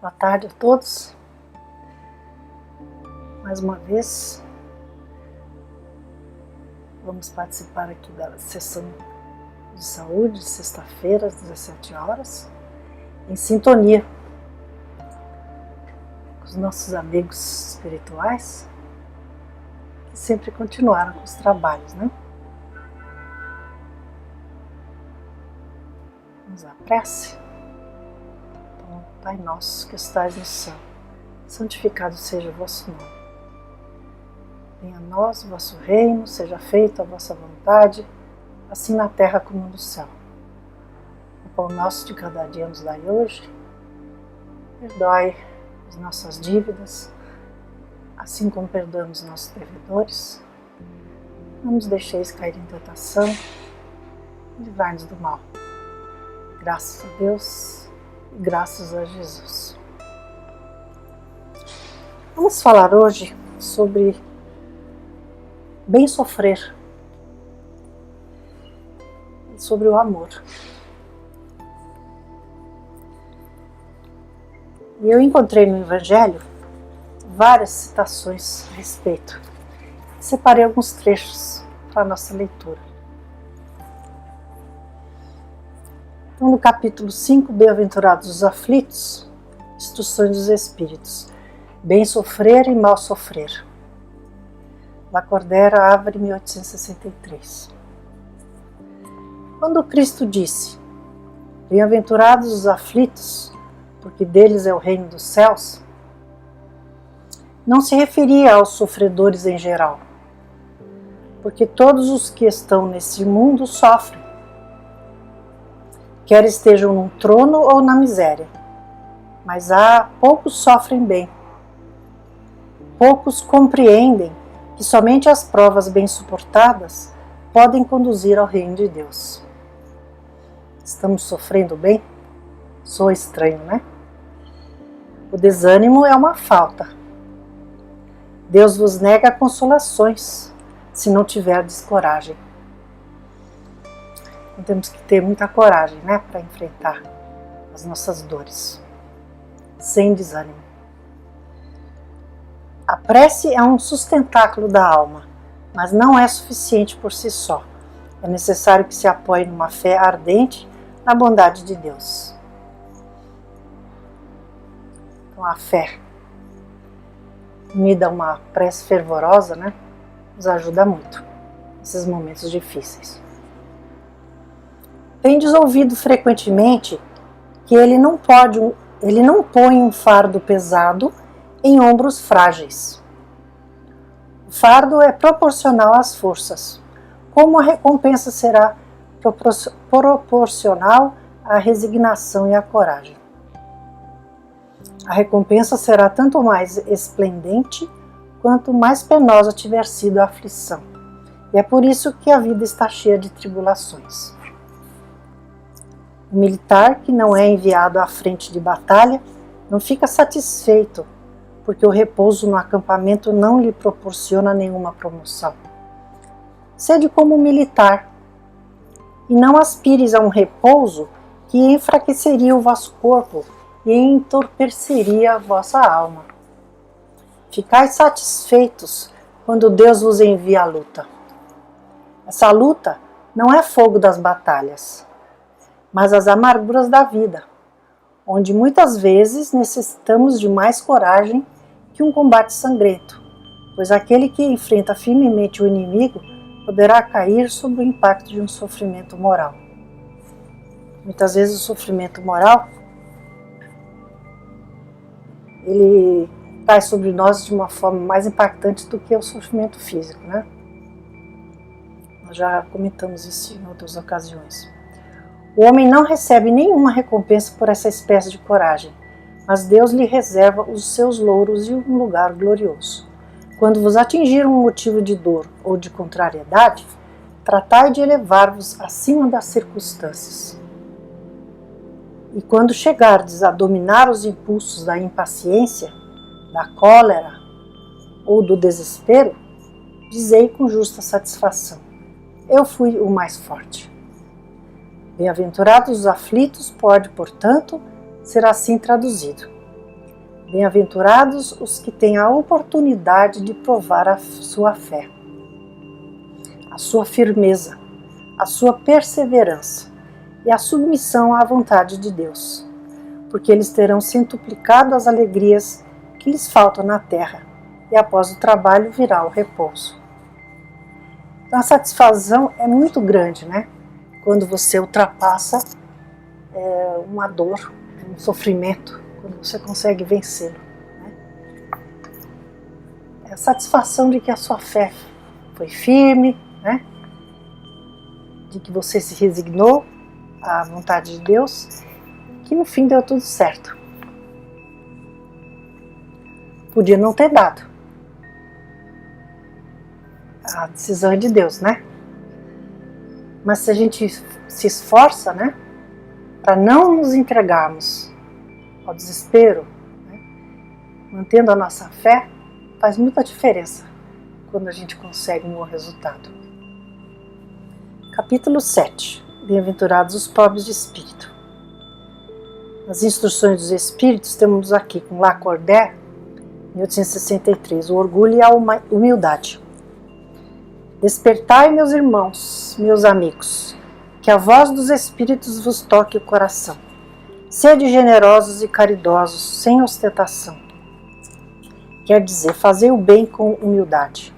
Boa tarde a todos. Mais uma vez, vamos participar aqui da sessão de saúde, sexta-feira, às 17 horas, em sintonia com os nossos amigos espirituais, que sempre continuaram com os trabalhos, né? Vamos à prece. Pai nosso que estais no céu, santificado seja o vosso nome. Venha a nós o vosso reino, seja feita a vossa vontade, assim na terra como no céu. O pão nosso de cada dia nos dai hoje. Perdoai as nossas dívidas, assim como perdoamos nossos devedores. Não nos deixeis cair em tentação, e livrai-nos do mal. Graças a Deus. Graças a Jesus. Vamos falar hoje sobre bem sofrer, sobre o amor. E eu encontrei no Evangelho várias citações a respeito. Separei alguns trechos para a nossa leitura. Então, no capítulo 5, Bem-aventurados os aflitos, Instruções dos Espíritos, bem sofrer e mal sofrer. Lacordaire, Havre, 1863. Quando Cristo disse, Bem-aventurados os aflitos, porque deles é o reino dos céus, não se referia aos sofredores em geral, porque todos os que estão nesse mundo sofrem, quer estejam num trono ou na miséria, mas poucos sofrem bem. Poucos compreendem que somente as provas bem suportadas podem conduzir ao reino de Deus. Estamos sofrendo bem? Soa estranho, né? O desânimo é uma falta. Deus vos nega consolações, se não tiverdes coragem. Então, temos que ter muita coragem, né, para enfrentar as nossas dores, sem desânimo. A prece é um sustentáculo da alma, mas não é suficiente por si só. É necessário que se apoie numa fé ardente na bondade de Deus. Então, a fé, unida a uma prece fervorosa, né, nos ajuda muito nesses momentos difíceis. Tendes ouvido frequentemente que ele não põe um fardo pesado em ombros frágeis. O fardo é proporcional às forças, como a recompensa será proporcional à resignação e à coragem. A recompensa será tanto mais esplendente quanto mais penosa tiver sido a aflição, e é por isso que a vida está cheia de tribulações. O militar que não é enviado à frente de batalha não fica satisfeito, porque o repouso no acampamento não lhe proporciona nenhuma promoção. Sede como militar, e não aspires a um repouso que enfraqueceria o vosso corpo e entorpeceria a vossa alma. Ficai satisfeitos quando Deus vos envia a luta. Essa luta não é fogo das batalhas, mas as amarguras da vida, onde muitas vezes necessitamos de mais coragem que um combate sangrento, pois aquele que enfrenta firmemente o inimigo poderá cair sob o impacto de um sofrimento moral. Muitas vezes o sofrimento moral, ele cai sobre nós de uma forma mais impactante do que o sofrimento físico, né? Nós já comentamos isso em outras ocasiões. O homem não recebe nenhuma recompensa por essa espécie de coragem, mas Deus lhe reserva os seus louros e um lugar glorioso. Quando vos atingir um motivo de dor ou de contrariedade, tratai de elevar-vos acima das circunstâncias. E quando chegardes a dominar os impulsos da impaciência, da cólera ou do desespero, dizei com justa satisfação: eu fui o mais forte. Bem-aventurados os aflitos pode, portanto, ser assim traduzido. Bem-aventurados os que têm a oportunidade de provar a sua fé, a sua firmeza, a sua perseverança e a submissão à vontade de Deus, porque eles terão centuplicado as alegrias que lhes faltam na terra, e após o trabalho virá o repouso. Então a satisfação é muito grande, né? Quando você ultrapassa uma dor, um sofrimento, quando você consegue vencê-lo, né? É a satisfação de que a sua fé foi firme, né? De que você se resignou à vontade de Deus, que no fim deu tudo certo. Podia não ter dado. A decisão é de Deus, né? Mas se a gente se esforça, né, para não nos entregarmos ao desespero, né, mantendo a nossa fé, faz muita diferença quando a gente consegue um bom resultado. Capítulo 7. Bem-aventurados os pobres de espírito. Nas instruções dos espíritos temos aqui com Lacordaire, 1863, o orgulho e a humildade. Despertai, meus irmãos, meus amigos, que a voz dos espíritos vos toque o coração. Sede generosos e caridosos, sem ostentação. Quer dizer, fazei o bem com humildade.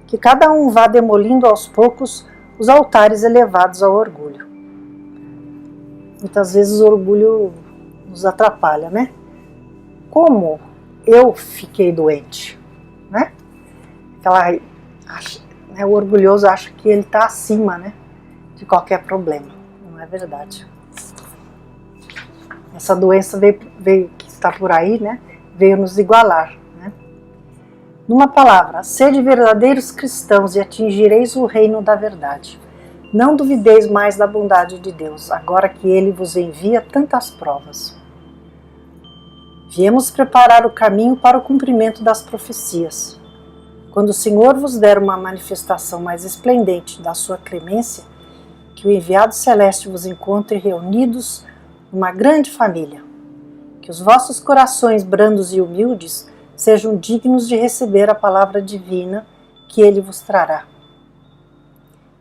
Que cada um vá demolindo aos poucos os altares elevados ao orgulho. Muitas vezes o orgulho nos atrapalha, né? Como eu fiquei doente, né? O orgulhoso acha que ele está acima, né, de qualquer problema. Não é verdade. Essa doença veio que está por aí, né, veio nos igualar, né? Numa palavra, sede verdadeiros cristãos e atingireis o reino da verdade. Não duvideis mais da bondade de Deus, agora que Ele vos envia tantas provas. Viemos preparar o caminho para o cumprimento das profecias. Quando o Senhor vos der uma manifestação mais esplendente da sua clemência, que o enviado celeste vos encontre reunidos numa grande família, que os vossos corações brandos e humildes sejam dignos de receber a palavra divina que ele vos trará.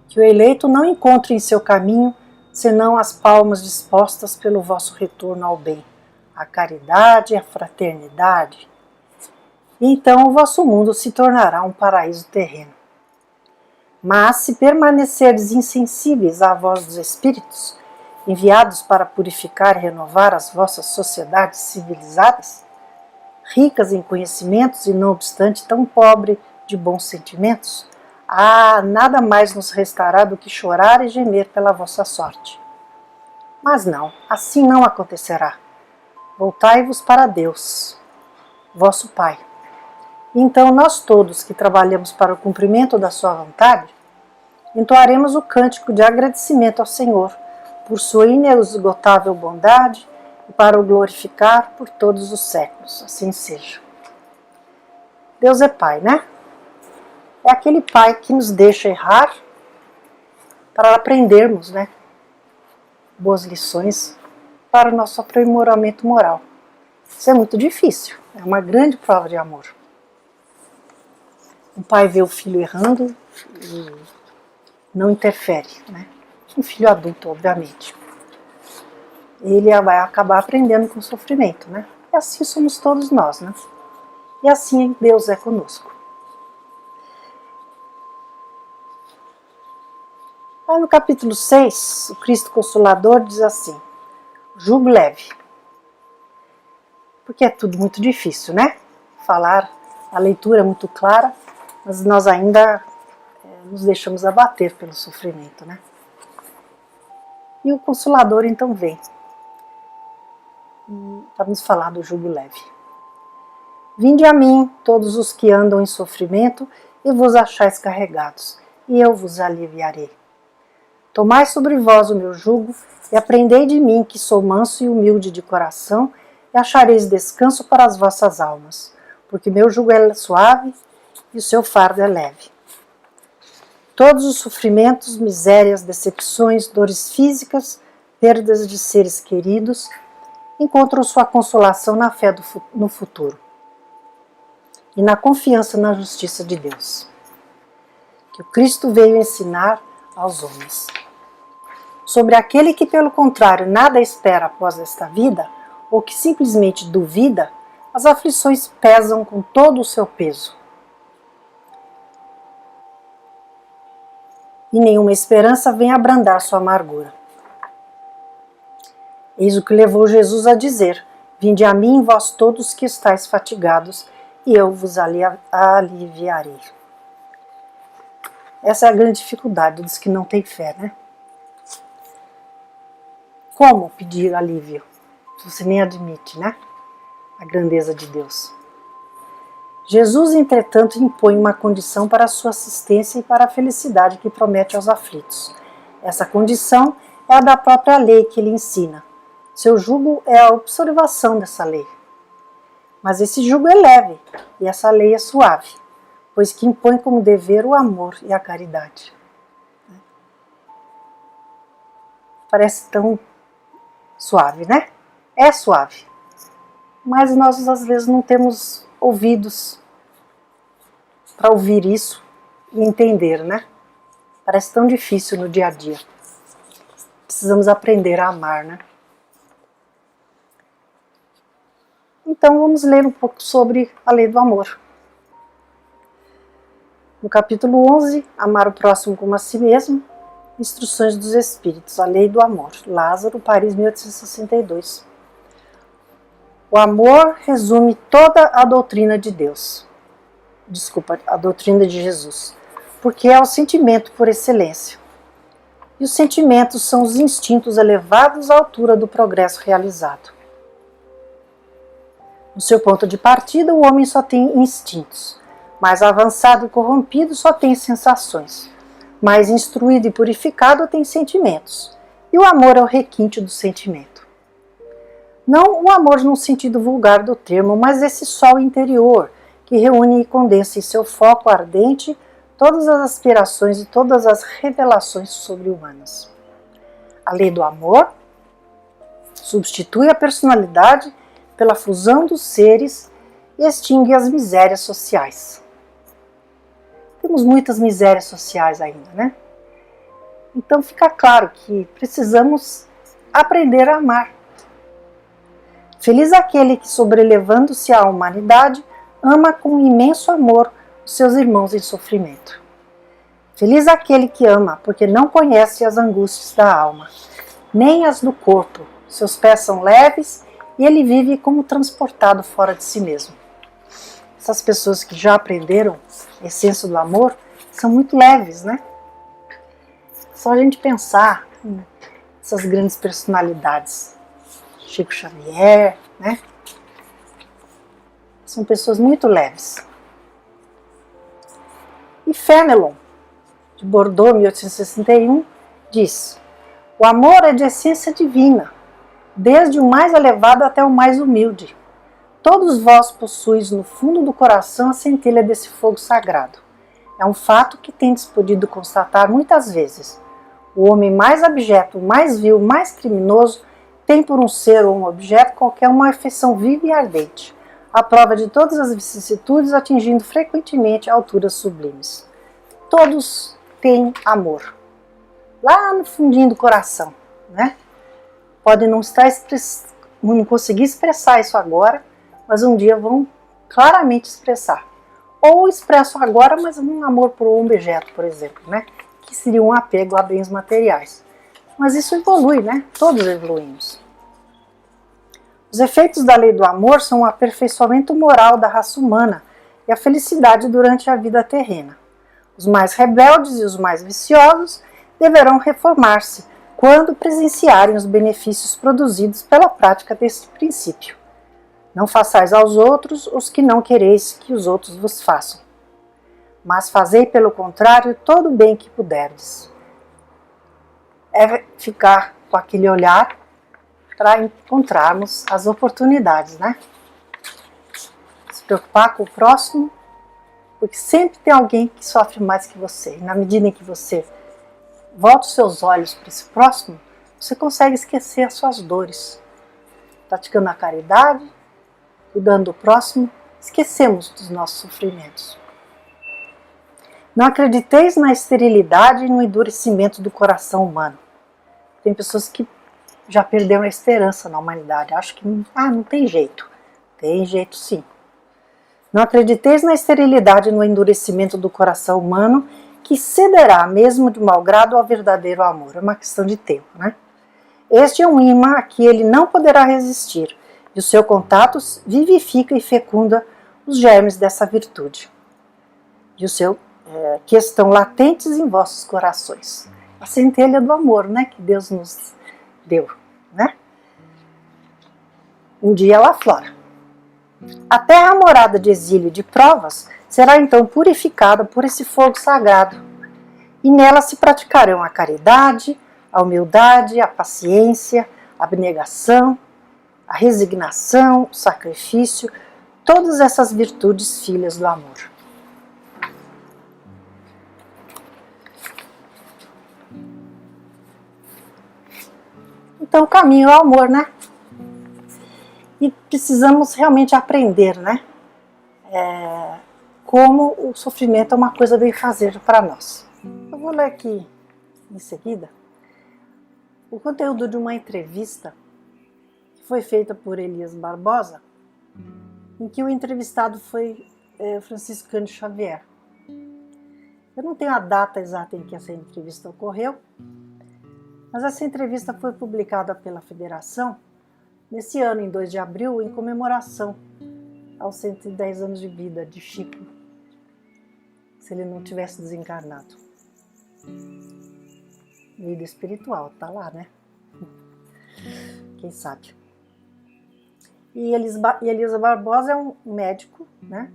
Que o eleito não encontre em seu caminho senão as palmas dispostas pelo vosso retorno ao bem, a caridade e a fraternidade. E então o vosso mundo se tornará um paraíso terreno. Mas se permanecerdes insensíveis à voz dos espíritos, enviados para purificar e renovar as vossas sociedades civilizadas, ricas em conhecimentos e não obstante tão pobre de bons sentimentos, nada mais nos restará do que chorar e gemer pela vossa sorte. Mas não, assim não acontecerá. Voltai-vos para Deus, vosso Pai. Então nós todos que trabalhamos para o cumprimento da sua vontade, entoaremos o cântico de agradecimento ao Senhor por sua inesgotável bondade e para o glorificar por todos os séculos. Assim seja. Deus é Pai, né? É aquele Pai que nos deixa errar para aprendermos, né, boas lições para o nosso aprimoramento moral. Isso é muito difícil, é uma grande prova de amor. Um pai vê o filho errando e não interfere, né? Um filho adulto, obviamente. Ele vai acabar aprendendo com o sofrimento, né? E assim somos todos nós, né? E assim Deus é conosco. Aí no capítulo 6, o Cristo Consolador diz assim: jugo leve. Porque é tudo muito difícil, né? A leitura é muito clara, mas nós ainda nos deixamos abater pelo sofrimento, né? E o Consolador então vem para nos falar do jugo leve. Vinde a mim, todos os que andam em sofrimento, e vos achais carregados, e eu vos aliviarei. Tomai sobre vós o meu jugo, e aprendei de mim, que sou manso e humilde de coração, e achareis descanso para as vossas almas, porque meu jugo é suave e o seu fardo é leve. Todos os sofrimentos, misérias, decepções, dores físicas, perdas de seres queridos, encontram sua consolação na fé no futuro e na confiança na justiça de Deus, que o Cristo veio ensinar aos homens. Sobre aquele que, pelo contrário, nada espera após esta vida, ou que simplesmente duvida, as aflições pesam com todo o seu peso. E nenhuma esperança vem abrandar sua amargura. Eis o que levou Jesus a dizer: vinde a mim, vós todos que estáis fatigados, e eu vos aliviarei. Essa é a grande dificuldade dos que não têm fé, né? Como pedir alívio, se você nem admite, né? A grandeza de Deus. Jesus, entretanto, impõe uma condição para a sua assistência e para a felicidade que promete aos aflitos. Essa condição é a da própria lei que ele ensina. Seu jugo é a observação dessa lei. Mas esse jugo é leve e essa lei é suave, pois que impõe como dever o amor e a caridade. Parece tão suave, né? É suave. Mas nós às vezes não temos ouvidos para ouvir isso e entender, né? Parece tão difícil no dia a dia. Precisamos aprender a amar, né? Então vamos ler um pouco sobre a lei do amor. No capítulo 11, amar o próximo como a si mesmo, instruções dos Espíritos, a lei do amor, Lázaro, Paris, 1862. O amor resume toda a doutrina de Deus. A doutrina de Jesus, porque é o sentimento por excelência. E os sentimentos são os instintos elevados à altura do progresso realizado. No seu ponto de partida, o homem só tem instintos. Mais avançado e corrompido só tem sensações. Mais instruído e purificado tem sentimentos. E o amor é o requinte do sentimento. Não o amor no sentido vulgar do termo, mas esse sol interior, que reúne e condensa em seu foco ardente todas as aspirações e todas as revelações sobre-humanas. A lei do amor substitui a personalidade pela fusão dos seres e extingue as misérias sociais. Temos muitas misérias sociais ainda, né? Então fica claro que precisamos aprender a amar. Feliz aquele que, sobrelevando-se à humanidade, ama com imenso amor os seus irmãos em sofrimento. Feliz aquele que ama, porque não conhece as angústias da alma, nem as do corpo. Seus pés são leves e ele vive como transportado fora de si mesmo. Essas pessoas que já aprenderam a essência do amor são muito leves, né? Só a gente pensar nessas grandes personalidades. Chico Xavier, né? São pessoas muito leves. E Fénelon, de Bordeaux, 1861, diz: o amor é de essência divina, desde o mais elevado até o mais humilde. Todos vós possuis no fundo do coração a centelha desse fogo sagrado. É um fato que tendes podido constatar muitas vezes. O homem mais abjeto, mais vil, mais criminoso, tem por um ser ou um objeto qualquer uma afeição viva e ardente, à prova de todas as vicissitudes, atingindo frequentemente alturas sublimes. Todos têm amor, lá no fundinho do coração, né? Podem não conseguir expressar isso agora, mas um dia vão claramente expressar. Ou expressam agora, mas um amor por um objeto, por exemplo, né? Que seria um apego a bens materiais. Mas isso evolui, né? Todos evoluímos. Os efeitos da lei do amor são o aperfeiçoamento moral da raça humana e a felicidade durante a vida terrena. Os mais rebeldes e os mais viciosos deverão reformar-se quando presenciarem os benefícios produzidos pela prática deste princípio. Não façais aos outros os que não quereis que os outros vos façam, mas fazei pelo contrário todo o bem que puderdes. É ficar com aquele olhar para encontrarmos as oportunidades, né? Se preocupar com o próximo, porque sempre tem alguém que sofre mais que você. E na medida em que você volta os seus olhos para esse próximo, você consegue esquecer as suas dores. praticando a caridade, cuidando do próximo, esquecemos dos nossos sofrimentos. Não acrediteis na esterilidade e no endurecimento do coração humano. Tem pessoas que já perderam a esperança na humanidade, acham que não tem jeito. Tem jeito sim. Não acrediteis na esterilidade e no endurecimento do coração humano, que cederá mesmo de mau grado ao verdadeiro amor. É uma questão de tempo, né? Este é um imã a que ele não poderá resistir, e o seu contato vivifica e fecunda os germes dessa virtude, e o seu que estão latentes em vossos corações. A centelha do amor, né, que Deus nos deu, né? Um dia ela aflora. A terra morada de exílio e de provas será então purificada por esse fogo sagrado, e nela se praticarão a caridade, a humildade, a paciência, a abnegação, a resignação, o sacrifício, todas essas virtudes filhas do amor. Então, o caminho é o amor, né? E precisamos realmente aprender, né? Como o sofrimento é uma coisa bem fazer para nós. Eu vou ler aqui em seguida o conteúdo de uma entrevista que foi feita por Elias Barbosa, em que o entrevistado foi Francisco Cândido Xavier. Eu não tenho a data exata em que essa entrevista ocorreu, mas essa entrevista foi publicada pela Federação nesse ano, em 2 de abril, em comemoração aos 110 anos de vida de Chico, se ele não tivesse desencarnado. Vida espiritual, tá lá, né? Quem sabe? E Elisa Barbosa é um médico, né?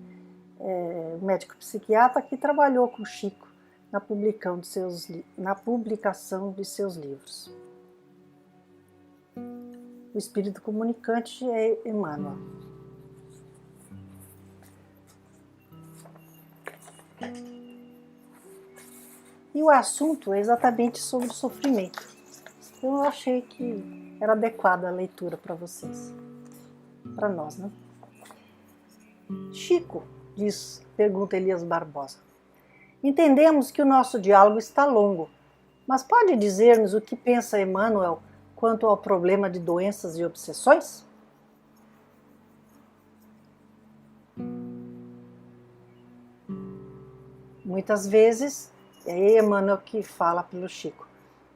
Um médico psiquiatra que trabalhou com Chico na publicação de seus livros. O espírito comunicante é Emmanuel. E o assunto é exatamente sobre o sofrimento. Então eu achei que era adequada a leitura para vocês, para nós, né? Chico, pergunta Elias Barbosa, entendemos que o nosso diálogo está longo, mas pode dizer-nos o que pensa Emmanuel quanto ao problema de doenças e obsessões? Muitas vezes, é Emmanuel que fala pelo Chico,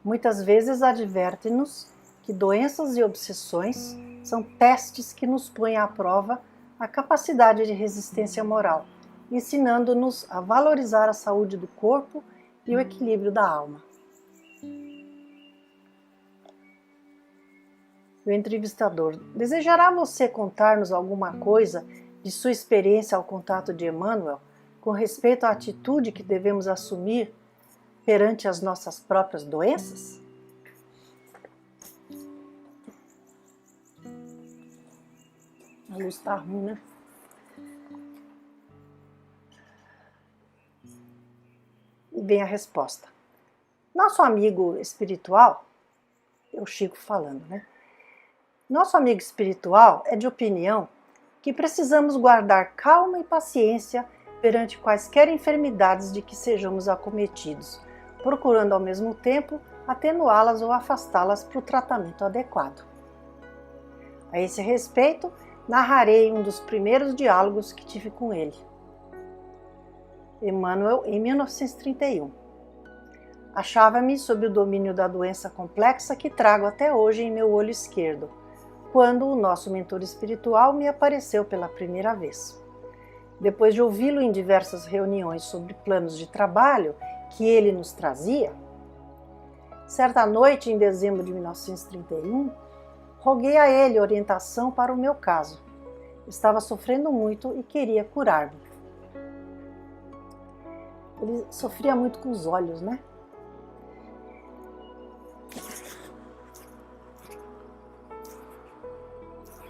muitas vezes adverte-nos que doenças e obsessões são testes que nos põem à prova a capacidade de resistência moral, ensinando-nos a valorizar a saúde do corpo e o equilíbrio da alma. O entrevistador, desejará você contar-nos alguma coisa de sua experiência ao contato de Emmanuel com respeito à atitude que devemos assumir perante as nossas próprias doenças? A luz está ruim, né? E vem a resposta. Nosso amigo espiritual, é o Chico falando, né? Nosso amigo espiritual é de opinião que precisamos guardar calma e paciência perante quaisquer enfermidades de que sejamos acometidos, procurando ao mesmo tempo atenuá-las ou afastá-las para o tratamento adequado. A esse respeito, narrarei um dos primeiros diálogos que tive com ele. Emmanuel, em 1931. Achava-me sob o domínio da doença complexa que trago até hoje em meu olho esquerdo, quando o nosso mentor espiritual me apareceu pela primeira vez. Depois de ouvi-lo em diversas reuniões sobre planos de trabalho que ele nos trazia, certa noite, em dezembro de 1931, roguei a ele orientação para o meu caso. Estava sofrendo muito e queria curar-me. Ele sofria muito com os olhos, né?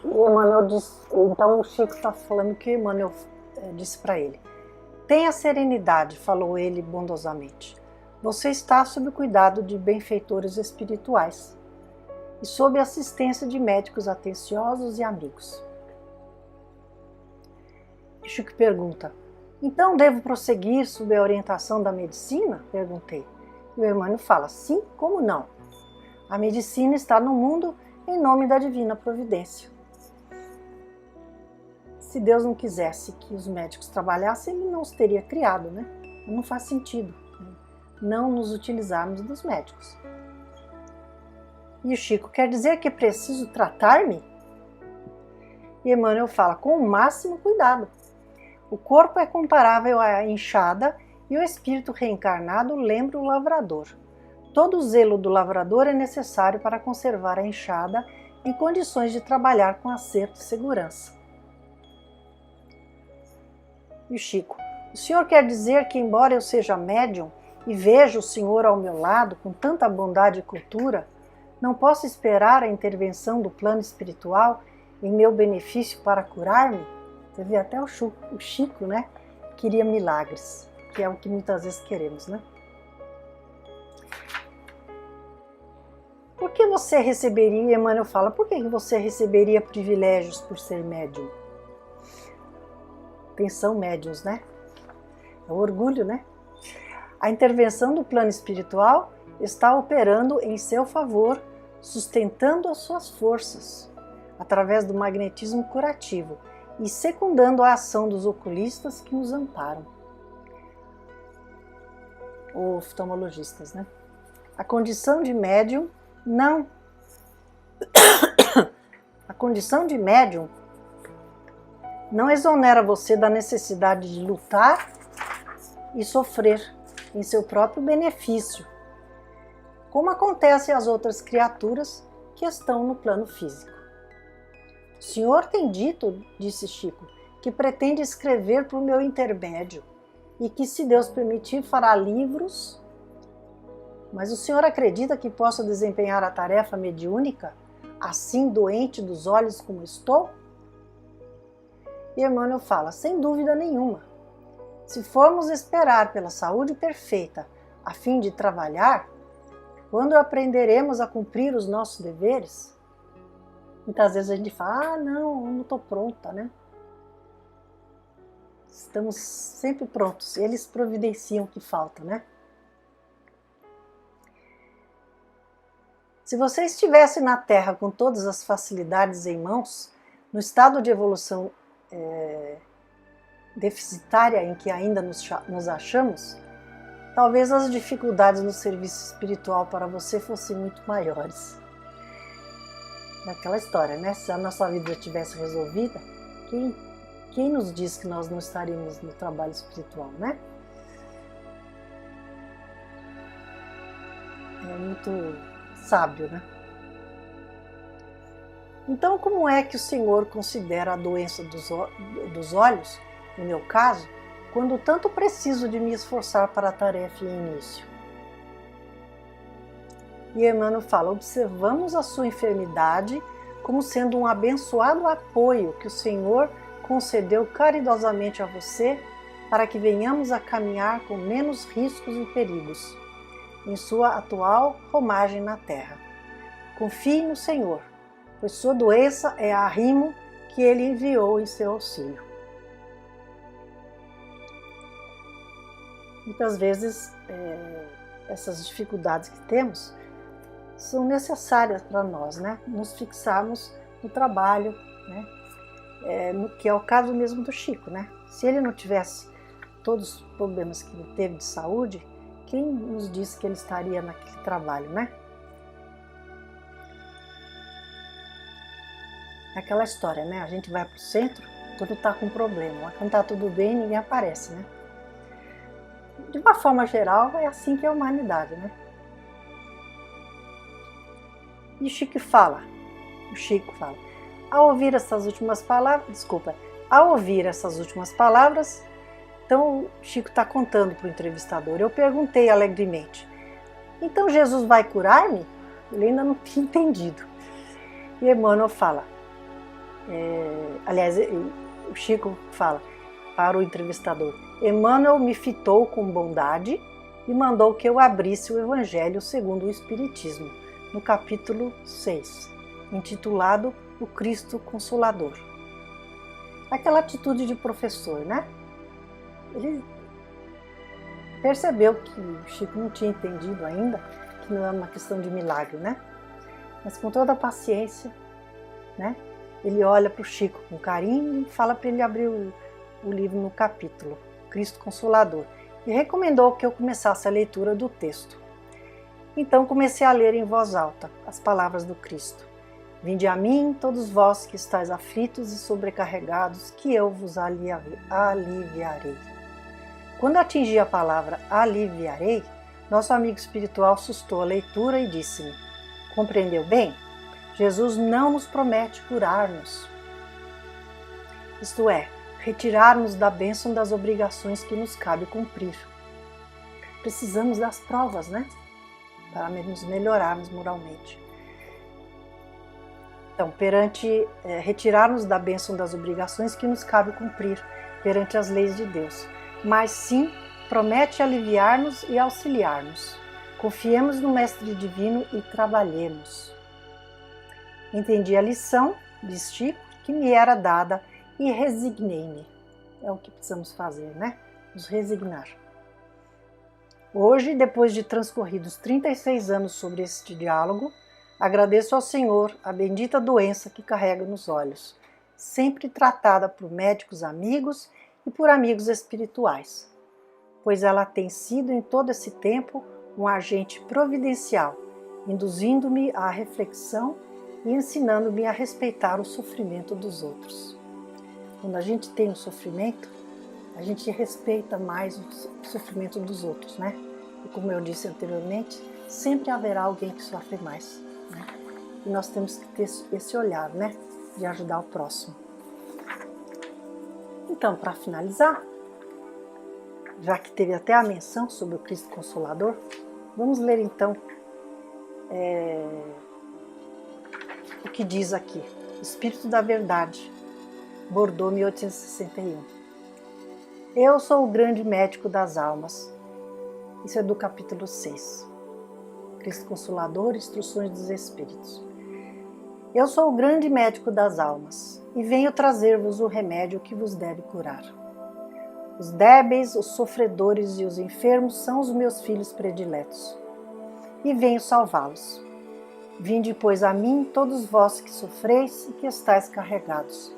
E Emmanuel disse, então o Chico está falando que Emmanuel disse para ele. Tenha serenidade, falou ele bondosamente. Você está sob o cuidado de benfeitores espirituais. e sob a assistência de médicos atenciosos e amigos. Chico pergunta: então devo prosseguir sob a orientação da medicina? Perguntei. E o Emmanuel fala: sim, como não? A medicina está no mundo em nome da divina providência. Se Deus não quisesse que os médicos trabalhassem, Ele não os teria criado, né? Não faz sentido não nos utilizarmos dos médicos. E o Chico: quer dizer que é preciso tratar-me? E Emmanuel fala: com o máximo cuidado. O corpo é comparável à enxada e o espírito reencarnado lembra o lavrador. Todo o zelo do lavrador é necessário para conservar a enxada em condições de trabalhar com acerto e segurança. E o Chico: o senhor quer dizer que, embora eu seja médium e veja o senhor ao meu lado com tanta bondade e cultura, não posso esperar a intervenção do plano espiritual em meu benefício para curar-me? Você vê, até o Chico, né, queria milagres, que é o que muitas vezes queremos, né? Por que você receberia, Emmanuel fala, por que você receberia privilégios por ser médium? Atenção, médiuns, né? É o orgulho, né? A intervenção do plano espiritual está operando em seu favor, sustentando as suas forças, através do magnetismo curativo, e secundando a ação dos oculistas que nos amparam. Ou oftalmologistas, né? A condição de médium não. A condição de médium não exonera você da necessidade de lutar e sofrer em seu próprio benefício, como acontece às outras criaturas que estão no plano físico. O senhor tem dito, disse Chico, que pretende escrever por meu intermédio e que, se Deus permitir, fará livros. Mas o senhor acredita que possa desempenhar a tarefa mediúnica, assim doente dos olhos como estou? E Emmanuel fala: sem dúvida nenhuma. Se formos esperar pela saúde perfeita a fim de trabalhar, quando aprenderemos a cumprir os nossos deveres? Muitas vezes a gente fala: não estou pronta, né? Estamos sempre prontos, eles providenciam o que falta, né? Se você estivesse na Terra com todas as facilidades em mãos, no estado de evolução deficitária em que ainda nos achamos, talvez as dificuldades no serviço espiritual para você fossem muito maiores. Naquela história, né? Se a nossa vida já tivesse resolvida, quem nos diz que nós não estaríamos no trabalho espiritual, né? É muito sábio, né? Então, como é que o Senhor considera a doença dos olhos, no meu caso, quando tanto preciso de me esforçar para a tarefa em início? E Emmanuel fala: observamos a sua enfermidade como sendo um abençoado apoio que o Senhor concedeu caridosamente a você para que venhamos a caminhar com menos riscos e perigos em sua atual romagem na Terra. Confie no Senhor, pois sua doença é arrimo que Ele enviou em seu auxílio. Muitas vezes essas dificuldades que temos são necessárias para nós, né? Nos fixarmos no trabalho, né? No que é o caso mesmo do Chico, né? Se ele não tivesse todos os problemas que ele teve de saúde, quem nos disse que ele estaria naquele trabalho, né? É aquela história, né? A gente vai para o centro quando está com problema, mas quando está tudo bem, ninguém aparece, né? De uma forma geral, é assim que é a humanidade, né? E o Chico fala, ao ouvir essas últimas palavras, então o Chico está contando para o entrevistador. Eu perguntei alegremente: então Jesus vai curar-me? Ele ainda não tinha entendido. E Emmanuel fala, o Chico fala para o entrevistador: Emmanuel me fitou com bondade e mandou que eu abrisse o Evangelho segundo o Espiritismo, no capítulo 6, intitulado O Cristo Consolador. Aquela atitude de professor, né? Ele percebeu que o Chico não tinha entendido ainda que não é uma questão de milagre, né? Mas com toda a paciência, né? Ele olha para o Chico com carinho e fala para ele abrir o livro no capítulo Cristo Consolador e recomendou que eu começasse a leitura do texto. Então comecei a ler em voz alta as palavras do Cristo. Vinde a mim, todos vós que estáis aflitos e sobrecarregados, que eu vos aliviarei. Quando atingi a palavra aliviarei, nosso amigo espiritual sustou a leitura e disse-me: compreendeu bem? Jesus não nos promete curar-nos. Isto é, retirar-nos da bênção das obrigações que nos cabe cumprir. Precisamos das provas, né? Para nos melhorarmos moralmente. Então, retirar-nos da bênção das obrigações que nos cabe cumprir perante as leis de Deus. Mas sim, promete aliviar-nos e auxiliar-nos. Confiemos no Mestre Divino e trabalhemos. Entendi a lição, diz Chico, que me era dada e resignei-me. É o que precisamos fazer, né? Nos resignar. Hoje, depois de transcorridos 36 anos sobre este diálogo, agradeço ao Senhor a bendita doença que carrega nos olhos, sempre tratada por médicos amigos e por amigos espirituais, pois ela tem sido em todo esse tempo um agente providencial, induzindo-me à reflexão e ensinando-me a respeitar o sofrimento dos outros. Quando a gente tem um sofrimento, a gente respeita mais o sofrimento dos outros, né? E como eu disse anteriormente, sempre haverá alguém que sofre mais, né? E nós temos que ter esse olhar, né? De ajudar o próximo. Então, para finalizar, já que teve até a menção sobre o Cristo Consolador, vamos ler então o que diz aqui. Espírito da Verdade, Bordeaux, 1861. Eu sou o grande médico das almas. Isso é do capítulo 6. Cristo Consolador, Instruções dos Espíritos. Eu sou o grande médico das almas e venho trazer-vos o remédio que vos deve curar. Os débeis, os sofredores e os enfermos são os meus filhos prediletos e venho salvá-los. Vinde, pois, a mim todos vós que sofreis e que estáis carregados,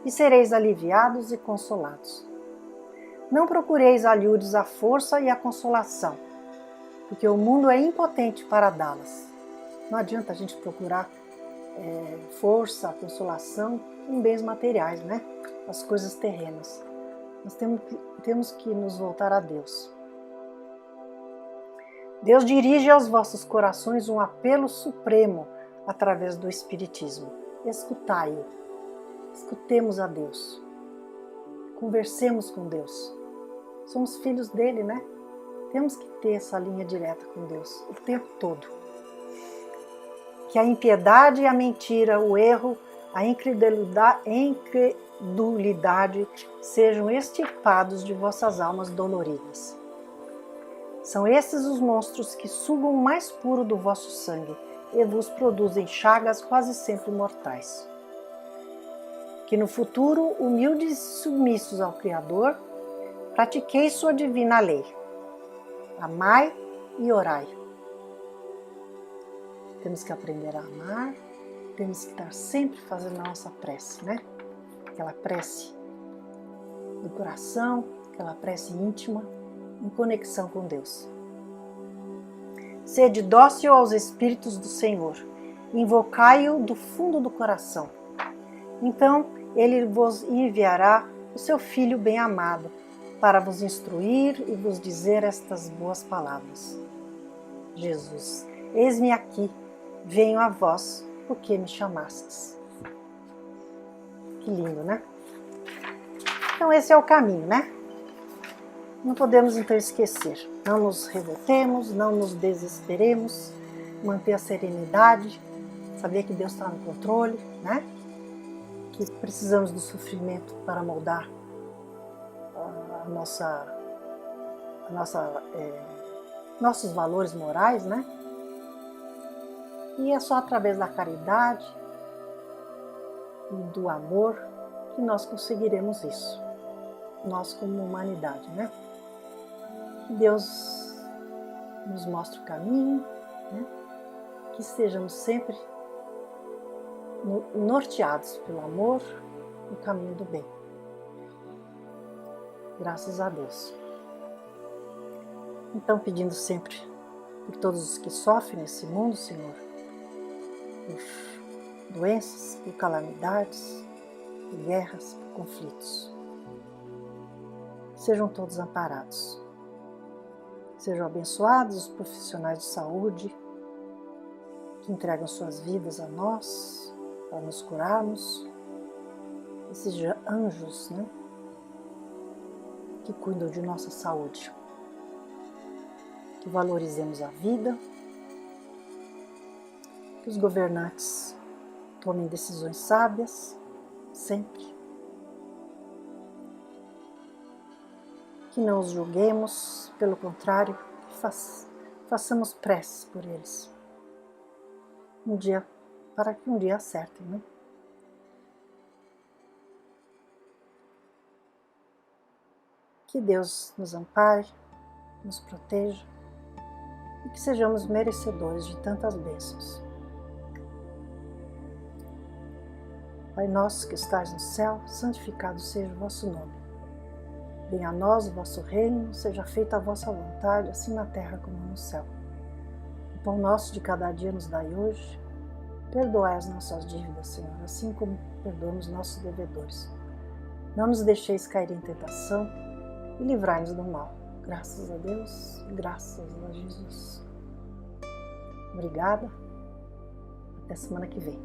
e sereis aliviados e consolados. Não procureis alhures a força e a consolação, porque o mundo é impotente para dá-las. Não adianta a gente procurar força, consolação em bens materiais, né? As coisas terrenas. Nós temos que nos voltar a Deus. Deus dirige aos vossos corações um apelo supremo através do Espiritismo. Escutai-o. Escutemos a Deus. Conversemos com Deus. Somos filhos dele, né? Temos que ter essa linha direta com Deus o tempo todo. Que a impiedade e a mentira, o erro, a incredulidade sejam extirpados de vossas almas doloridas. São esses os monstros que sugam o mais puro do vosso sangue e vos produzem chagas quase sempre mortais. Que no futuro, humildes e submissos ao Criador, pratiqueis sua divina lei. Amai e orai. Temos que aprender a amar, temos que estar sempre fazendo a nossa prece, né? Aquela prece do coração, aquela prece íntima, em conexão com Deus. Sede dócil aos Espíritos do Senhor, invocai-o do fundo do coração. Então, ele vos enviará o seu Filho bem-amado, para vos instruir e vos dizer estas boas palavras. Jesus, eis-me aqui, venho a vós, porque me chamastes. Que lindo, né? Então esse é o caminho, né? Não podemos então esquecer. Não nos revoltemos, não nos desesperemos, manter a serenidade, saber que Deus está no controle, né? Que precisamos do sofrimento para moldar nossos valores morais, né? E é só através da caridade e do amor que nós conseguiremos isso. Nós como humanidade, né? Que Deus nos mostre o caminho, né? Que estejamos sempre norteados pelo amor e o caminho do bem. Graças a Deus. Então, pedindo sempre por todos os que sofrem nesse mundo, Senhor, por doenças, por calamidades, por guerras, por conflitos. Sejam todos amparados. Sejam abençoados os profissionais de saúde que entregam suas vidas a nós, para nos curarmos. Esses anjos, né, que cuidam de nossa saúde. Que valorizemos a vida. Que os governantes tomem decisões sábias, sempre. Que não os julguemos, pelo contrário, que façamos preces por eles. Para que um dia acertem, né? Que Deus nos ampare, nos proteja e que sejamos merecedores de tantas bênçãos. Pai nosso que estais no céu, santificado seja o vosso nome. Venha a nós o vosso reino, seja feita a vossa vontade, assim na terra como no céu. O pão nosso de cada dia nos dai hoje. Perdoai as nossas dívidas, Senhor, assim como perdoamos nossos devedores. Não nos deixeis cair em tentação e livrai-nos do mal. Graças a Deus e graças a Jesus. Obrigada. Até semana que vem.